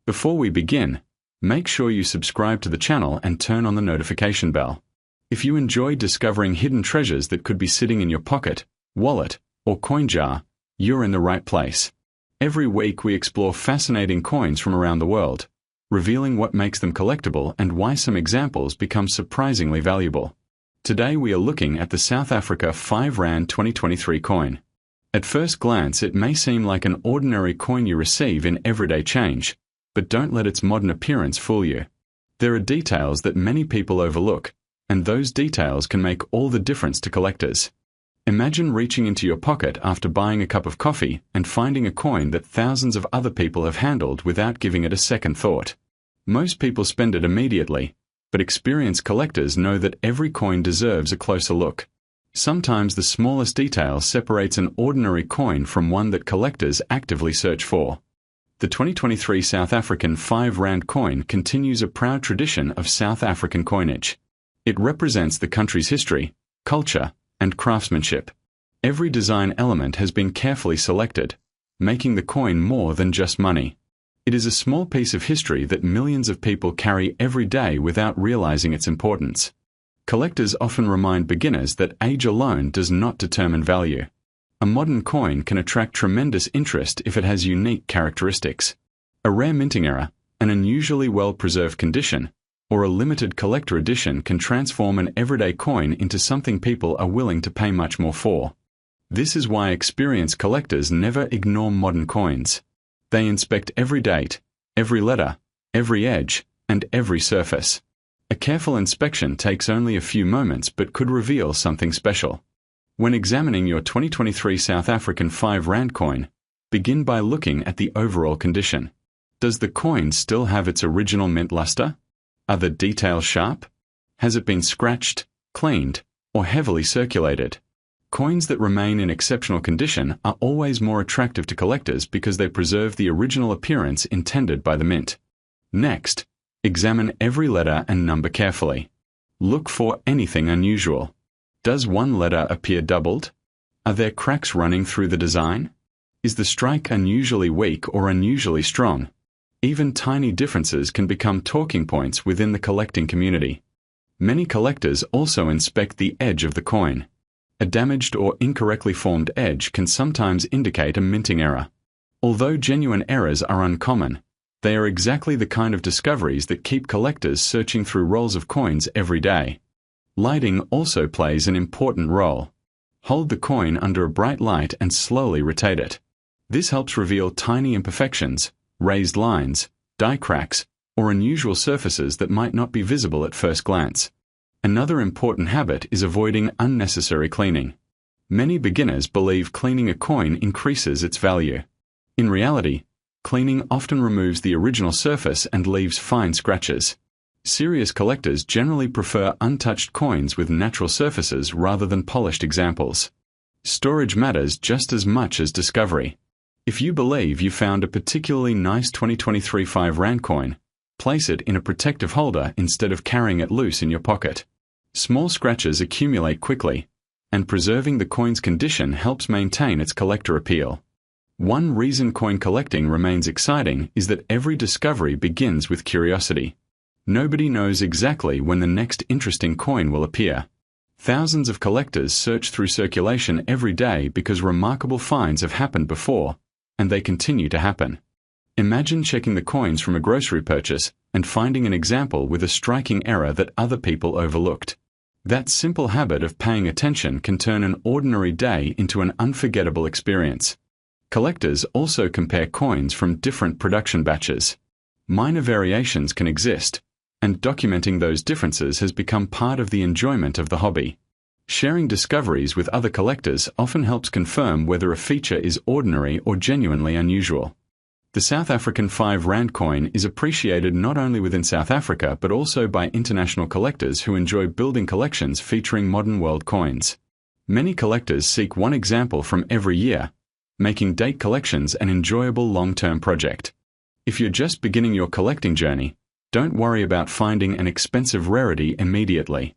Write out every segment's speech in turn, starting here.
Before we begin, make sure you subscribe to the channel and turn on the notification bell. If you enjoy discovering hidden treasures that could be sitting in your pocket, wallet, or coin jar, you're in the right place. Every week we explore fascinating coins from around the world, revealing what makes them collectible and why some examples become surprisingly valuable. Today we are looking at the South Africa 5 Rand 2023 coin. At first glance it may seem like an ordinary coin you receive in everyday change, but don't let its modern appearance fool you. There are details that many people overlook, and those details can make all the difference to collectors. Imagine reaching into your pocket after buying a cup of coffee and finding a coin that thousands of other people have handled without giving it a second thought. Most people spend it immediately, but experienced collectors know that every coin deserves a closer look. Sometimes the smallest detail separates an ordinary coin from one that collectors actively search for. The 2023 South African 5 Rand coin continues a proud tradition of South African coinage. It represents the country's history, culture, and craftsmanship. Every design element has been carefully selected, making the coin more than just money. It is a small piece of history that millions of people carry every day without realizing its importance. Collectors often remind beginners that age alone does not determine value. A modern coin can attract tremendous interest if it has unique characteristics. A rare minting error, an unusually well-preserved condition, or a limited collector edition can transform an everyday coin into something people are willing to pay much more for. This is why experienced collectors never ignore modern coins. They inspect every date, every letter, every edge, and every surface. A careful inspection takes only a few moments but could reveal something special. When examining your 2023 South African 5 Rand coin, begin by looking at the overall condition. Does the coin still have its original mint luster? Are the details sharp? Has it been scratched, cleaned, or heavily circulated? Coins that remain in exceptional condition are always more attractive to collectors because they preserve the original appearance intended by the mint. Next, examine every letter and number carefully. Look for anything unusual. Does one letter appear doubled? Are there cracks running through the design? Is the strike unusually weak or unusually strong? Even tiny differences can become talking points within the collecting community. Many collectors also inspect the edge of the coin. A damaged or incorrectly formed edge can sometimes indicate a minting error. Although genuine errors are uncommon, they are exactly the kind of discoveries that keep collectors searching through rolls of coins every day. Lighting also plays an important role. Hold the coin under a bright light and slowly rotate it. This helps reveal tiny imperfections, raised lines, die cracks, or unusual surfaces that might not be visible at first glance. Another important habit is avoiding unnecessary cleaning. Many beginners believe cleaning a coin increases its value. In reality, cleaning often removes the original surface and leaves fine scratches. Serious collectors generally prefer untouched coins with natural surfaces rather than polished examples. Storage matters just as much as discovery. If you believe you found a particularly nice 2023 5 Rand coin, place it in a protective holder instead of carrying it loose in your pocket. Small scratches accumulate quickly, and preserving the coin's condition helps maintain its collector appeal. One reason coin collecting remains exciting is that every discovery begins with curiosity. Nobody knows exactly when the next interesting coin will appear. Thousands of collectors search through circulation every day because remarkable finds have happened before, and they continue to happen. Imagine checking the coins from a grocery purchase and finding an example with a striking error that other people overlooked. That simple habit of paying attention can turn an ordinary day into an unforgettable experience. Collectors also compare coins from different production batches. Minor variations can exist, and documenting those differences has become part of the enjoyment of the hobby. Sharing discoveries with other collectors often helps confirm whether a feature is ordinary or genuinely unusual. The South African 5 Rand coin is appreciated not only within South Africa but also by international collectors who enjoy building collections featuring modern world coins. Many collectors seek one example from every year, making date collections an enjoyable long-term project. If you're just beginning your collecting journey, don't worry about finding an expensive rarity immediately.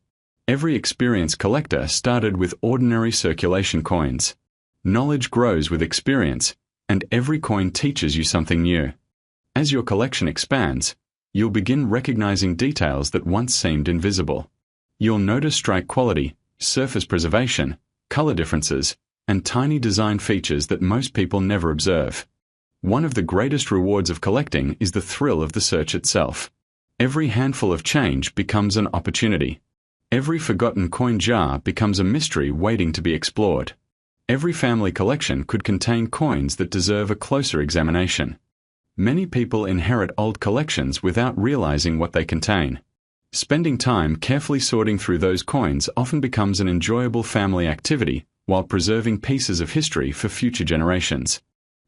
Every experienced collector started with ordinary circulation coins. Knowledge grows with experience, and every coin teaches you something new. As your collection expands, you'll begin recognizing details that once seemed invisible. You'll notice strike quality, surface preservation, color differences, and tiny design features that most people never observe. One of the greatest rewards of collecting is the thrill of the search itself. Every handful of change becomes an opportunity. Every forgotten coin jar becomes a mystery waiting to be explored. Every family collection could contain coins that deserve a closer examination. Many people inherit old collections without realizing what they contain. Spending time carefully sorting through those coins often becomes an enjoyable family activity while preserving pieces of history for future generations.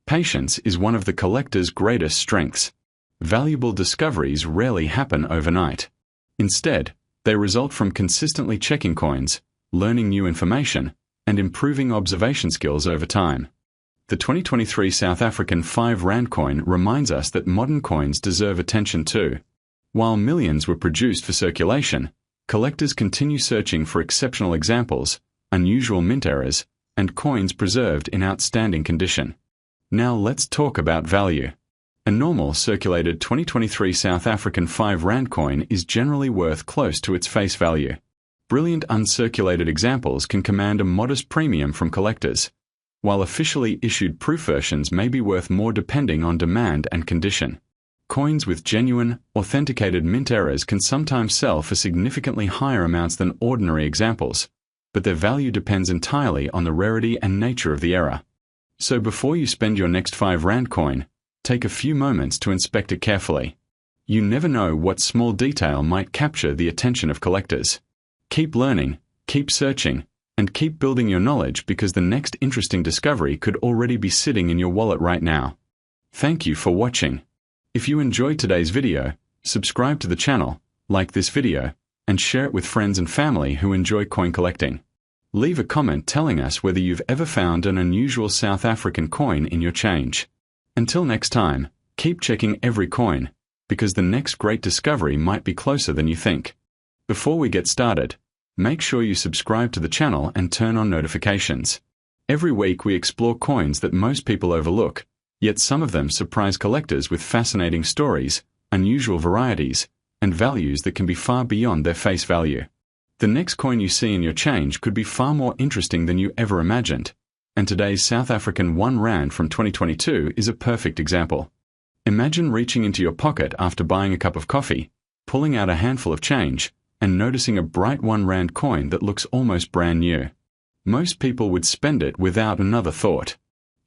Patience is one of the collector's greatest strengths. Valuable discoveries rarely happen overnight. Instead, they result from consistently checking coins, learning new information, and improving observation skills over time. The 2023 South African 5 Rand coin reminds us that modern coins deserve attention too. While millions were produced for circulation, collectors continue searching for exceptional examples, unusual mint errors, and coins preserved in outstanding condition. Now let's talk about value. A normal circulated 2023 South African 5 Rand coin is generally worth close to its face value. Brilliant uncirculated examples can command a modest premium from collectors, while officially issued proof versions may be worth more depending on demand and condition. Coins with genuine, authenticated mint errors can sometimes sell for significantly higher amounts than ordinary examples, but their value depends entirely on the rarity and nature of the error. So before you spend your next 5 Rand coin, take a few moments to inspect it carefully. You never know what small detail might capture the attention of collectors. Keep learning, keep searching, and keep building your knowledge because the next interesting discovery could already be sitting in your wallet right now. Thank you for watching. If you enjoyed today's video, subscribe to the channel, like this video, and share it with friends and family who enjoy coin collecting. Leave a comment telling us whether you've ever found an unusual South African coin in your change. Until next time, keep checking every coin, because the next great discovery might be closer than you think. Before we get started, make sure you subscribe to the channel and turn on notifications. Every week we explore coins that most people overlook, yet some of them surprise collectors with fascinating stories, unusual varieties, and values that can be far beyond their face value. The next coin you see in your change could be far more interesting than you ever imagined. And today's South African 1 Rand from 2022 is a perfect example. Imagine reaching into your pocket after buying a cup of coffee, pulling out a handful of change, and noticing a bright 1 Rand coin that looks almost brand new. Most people would spend it without another thought.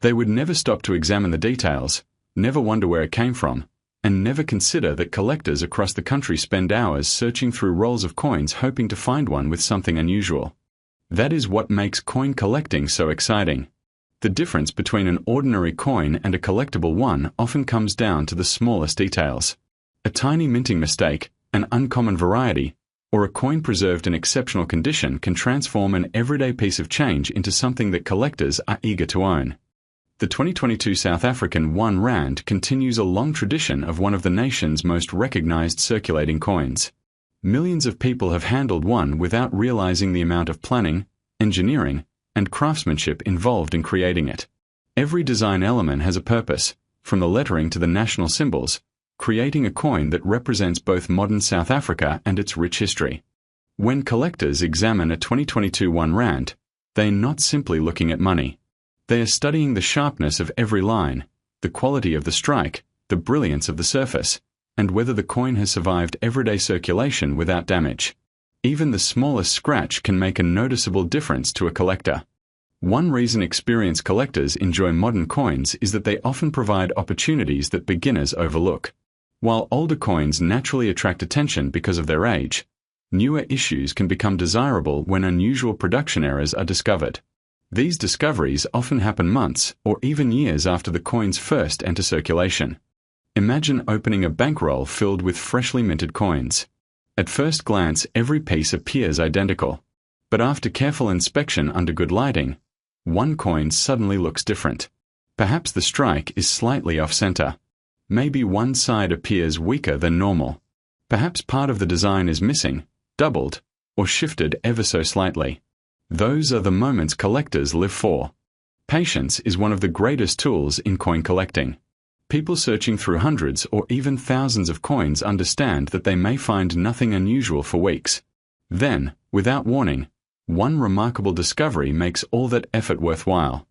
They would never stop to examine the details, never wonder where it came from, and never consider that collectors across the country spend hours searching through rolls of coins hoping to find one with something unusual. That is what makes coin collecting so exciting. The difference between an ordinary coin and a collectible one often comes down to the smallest details. A tiny minting mistake, an uncommon variety, or a coin preserved in exceptional condition can transform an everyday piece of change into something that collectors are eager to own. The 2022 South African 1 Rand continues a long tradition of one of the nation's most recognized circulating coins. Millions of people have handled one without realizing the amount of planning, engineering, and craftsmanship involved in creating it. Every design element has a purpose, from the lettering to the national symbols, creating a coin that represents both modern South Africa and its rich history. When collectors examine a 2022 1 Rand, they are not simply looking at money. They are studying the sharpness of every line, the quality of the strike, the brilliance of the surface, and whether the coin has survived everyday circulation without damage. Even the smallest scratch can make a noticeable difference to a collector. One reason experienced collectors enjoy modern coins is that they often provide opportunities that beginners overlook. While older coins naturally attract attention because of their age, newer issues can become desirable when unusual production errors are discovered. These discoveries often happen months or even years after the coins first enter circulation. Imagine opening a bankroll filled with freshly minted coins. At first glance, every piece appears identical. But after careful inspection under good lighting, one coin suddenly looks different. Perhaps the strike is slightly off-center. Maybe one side appears weaker than normal. Perhaps part of the design is missing, doubled, or shifted ever so slightly. Those are the moments collectors live for. Patience is one of the greatest tools in coin collecting. People searching through hundreds or even thousands of coins understand that they may find nothing unusual for weeks. Then, without warning, one remarkable discovery makes all that effort worthwhile.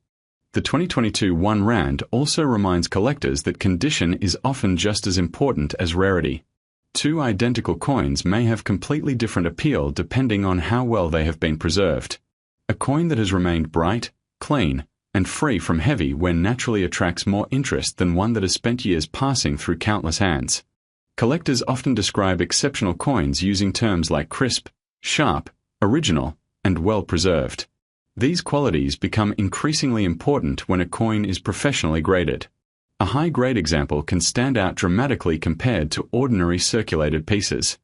The 2022 1 Rand also reminds collectors that condition is often just as important as rarity. Two identical coins may have completely different appeal depending on how well they have been preserved. A coin that has remained bright, clean, and free from heavy wear naturally attracts more interest than one that has spent years passing through countless hands. Collectors often describe exceptional coins using terms like crisp, sharp, original, and well-preserved. These qualities become increasingly important when a coin is professionally graded. A high-grade example can stand out dramatically compared to ordinary circulated pieces.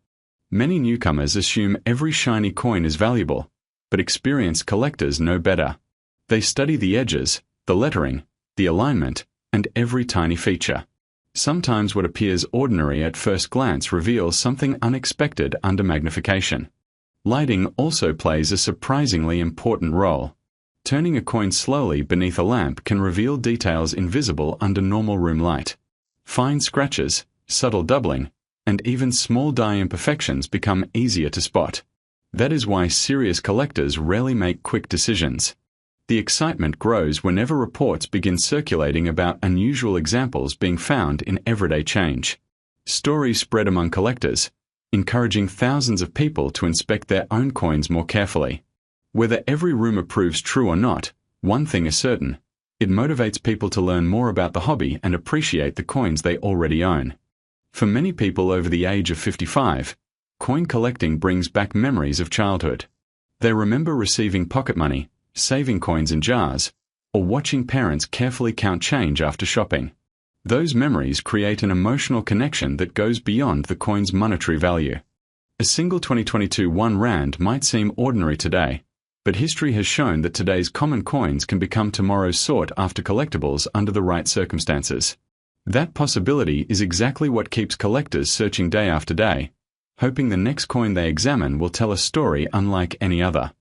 Many newcomers assume every shiny coin is valuable, but experienced collectors know better. They study the edges, the lettering, the alignment, and every tiny feature. Sometimes what appears ordinary at first glance reveals something unexpected under magnification. Lighting also plays a surprisingly important role. Turning a coin slowly beneath a lamp can reveal details invisible under normal room light. Fine scratches, subtle doubling, and even small die imperfections become easier to spot. That is why serious collectors rarely make quick decisions. The excitement grows whenever reports begin circulating about unusual examples being found in everyday change. Stories spread among collectors, encouraging thousands of people to inspect their own coins more carefully. Whether every rumor proves true or not, one thing is certain: it motivates people to learn more about the hobby and appreciate the coins they already own. For many people over the age of 55, coin collecting brings back memories of childhood. They remember receiving pocket money, saving coins in jars, or watching parents carefully count change after shopping. Those memories create an emotional connection that goes beyond the coin's monetary value. A single 2022 1 Rand might seem ordinary today, but history has shown that today's common coins can become tomorrow's sought-after collectibles under the right circumstances. That possibility is exactly what keeps collectors searching day after day, hoping the next coin they examine will tell a story unlike any other.